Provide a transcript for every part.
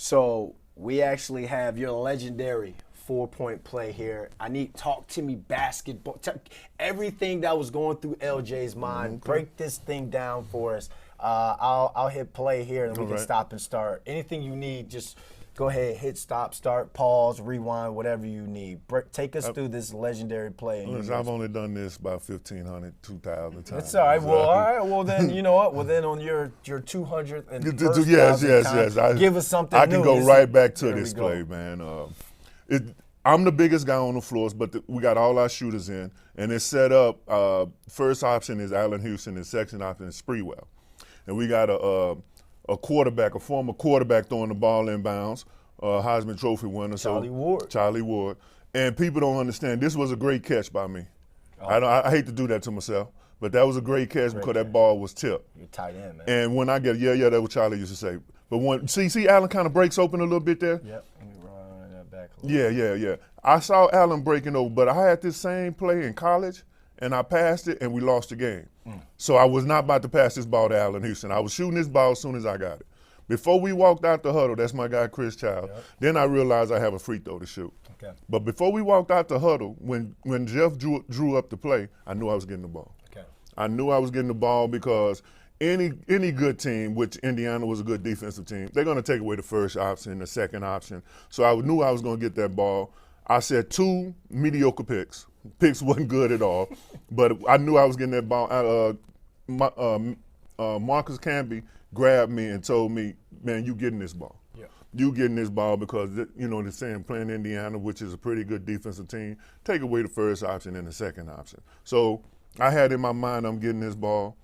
So we actually have your legendary 4-point play here. I need talk to me basketball. Everything that was going through LJ's mind. Break this thing down for us. I'll hit play here and we can stop and start. Anything you need, just go ahead, hit stop, start, pause, rewind, whatever you need. Take us through this legendary play. I've only done this about 1,500, 2,000 times. That's all right. Well, all right. Well, then, you know what? Well, then on your 200th and yes. Give us something I new. can go right back to this play, man. I'm the biggest guy on the floors, but we got all our shooters in, and it's set up. First option is Allen Houston, and second option is Sprewell. And we got a quarterback, a former quarterback throwing the ball inbounds, Heisman Trophy winner. Charlie Ward. And people don't understand, this was a great catch by me. I hate to do that to myself, but that was a great catch because that ball was tipped. You're tight end, man. And when I get, that's what Charlie used to say. But when, see Allen kind of breaks open a little bit there? Yep. Let me run that back a little Yeah. I saw Allen breaking over, but I had this same play in college, and I passed it, and we lost the game. So I was not about to pass this ball to Allen Houston. I was shooting this ball as soon as I got it. Before we walked out the huddle, that's my guy Chris Child, then I realized I have a free throw to shoot. Okay. But before we walked out the huddle, when Jeff drew up the play, I knew I was getting the ball. Okay. I knew I was getting the ball because any good team, which Indiana was a good defensive team, they're going to take away the first option, the second option. So I knew I was going to get that ball. I said 2 mediocre picks. Picks wasn't good at all, but I knew I was getting that ball. Marcus Camby grabbed me and told me, man, you getting this ball. Yeah. You getting this ball because, they're saying playing Indiana, which is a pretty good defensive team, take away the first option and the second option. So I had in my mind I'm getting this ball.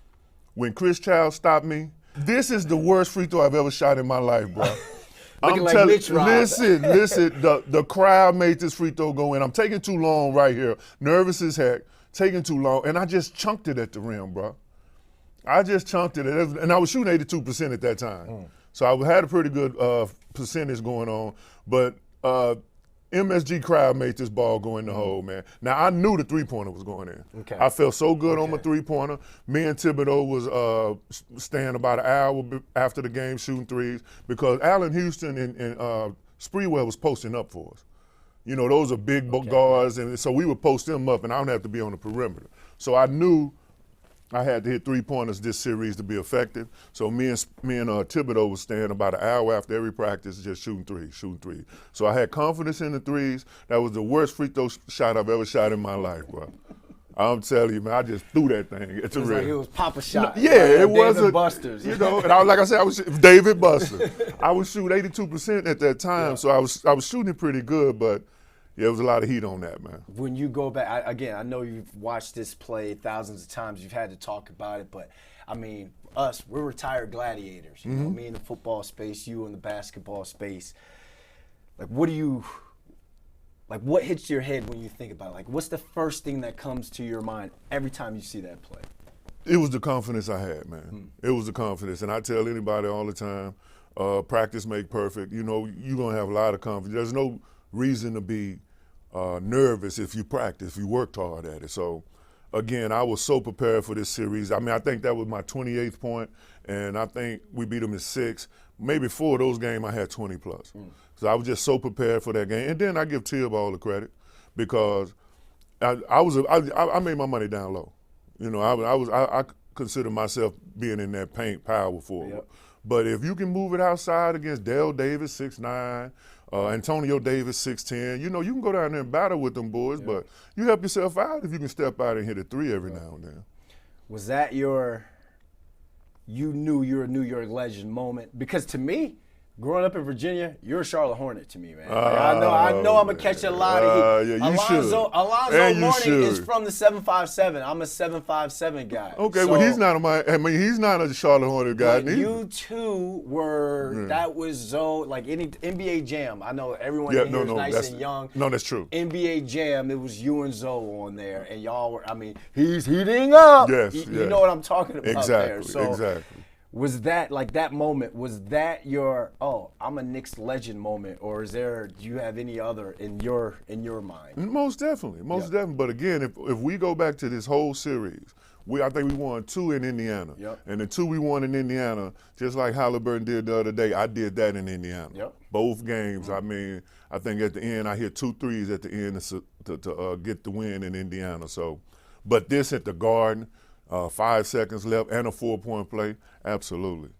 When Chris Child stopped me, this is the worst free throw I've ever shot in my life, bro. Looking like Mitch Ross. Listen, the crowd made this free throw go in. I'm taking too long right here. Nervous as heck, taking too long, and I just chunked it at the rim, bro. I just chunked it, and I was shooting 82% at that time. So I had a pretty good percentage going on, but MSG crowd made this ball go in the hole, man. Now, I knew the three-pointer was going in. Okay. I felt so good on my three-pointer. Me and Thibodeau was staying about an hour after the game shooting threes because Allen Houston and Sprewell was posting up for us. Those are big guards, and so we would post them up, and I don't have to be on the perimeter. So I knew I had to hit three-pointers this series to be effective. So me and Thibodeau was staying about an hour after every practice just shooting threes. So I had confidence in the threes. That was the worst free throw shot I've ever shot in my life, bro. I'm telling you, man, I just threw that thing. It was like it was Papa shot. It was David Busters. And like I said, I was David Buster. I would shoot 82% at that time, so I was shooting it pretty good, but yeah, there was a lot of heat on that, man. When you go back, I know you've watched this play thousands of times. You've had to talk about it, but I mean, we're retired gladiators. Me in the football space, you in the basketball space. What hits your head when you think about it? What's the first thing that comes to your mind every time you see that play? It was the confidence I had, man. It was the confidence, and I tell anybody all the time, practice make perfect. You're gonna have a lot of confidence. There's no reason to be nervous if you practice, if you worked hard at it. So, again, I was so prepared for this series. I mean, I think that was my 28th point, and I think we beat them in 6. Maybe 4 of those games I had 20 plus. So I was just so prepared for that game. And then I give Tib all the credit because I made my money down low. I consider myself being in that paint power forward. Yep. But if you can move it outside against Dale Davis, 6'9", Antonio Davis, 6'10", you can go down there and battle with them boys, but you help yourself out if you can step out and hit a 3 every now and then. Was that you knew you're a New York legend moment? Because to me, growing up in Virginia, you're a Charlotte Hornet to me, man. I know I'm going to catch a lot of heat. Yeah, Alonzo Mourning is from the 757. I'm a 757 guy. Okay, well, he's not he's not a Charlotte Hornet guy. You two were, that was Zoe, like any NBA Jam. I know everyone in here is nice and young. No, that's true. NBA Jam, it was you and Zoe on there, and y'all were, he's heating up. Yes, You know what I'm talking about there. So exactly. Was that like that moment? Was that your I'm a Knicks legend moment, or do you have any other in your mind? Most definitely, definitely. But again, if we go back to this whole series, I think we won 2 in Indiana, and the 2 we won in Indiana, just like Halliburton did the other day, I did that in Indiana. Both games. I mean, I think at the end I hit 2 threes at the end to get the win in Indiana. So, but this at the Garden, 5 seconds left and a 4-point play, absolutely.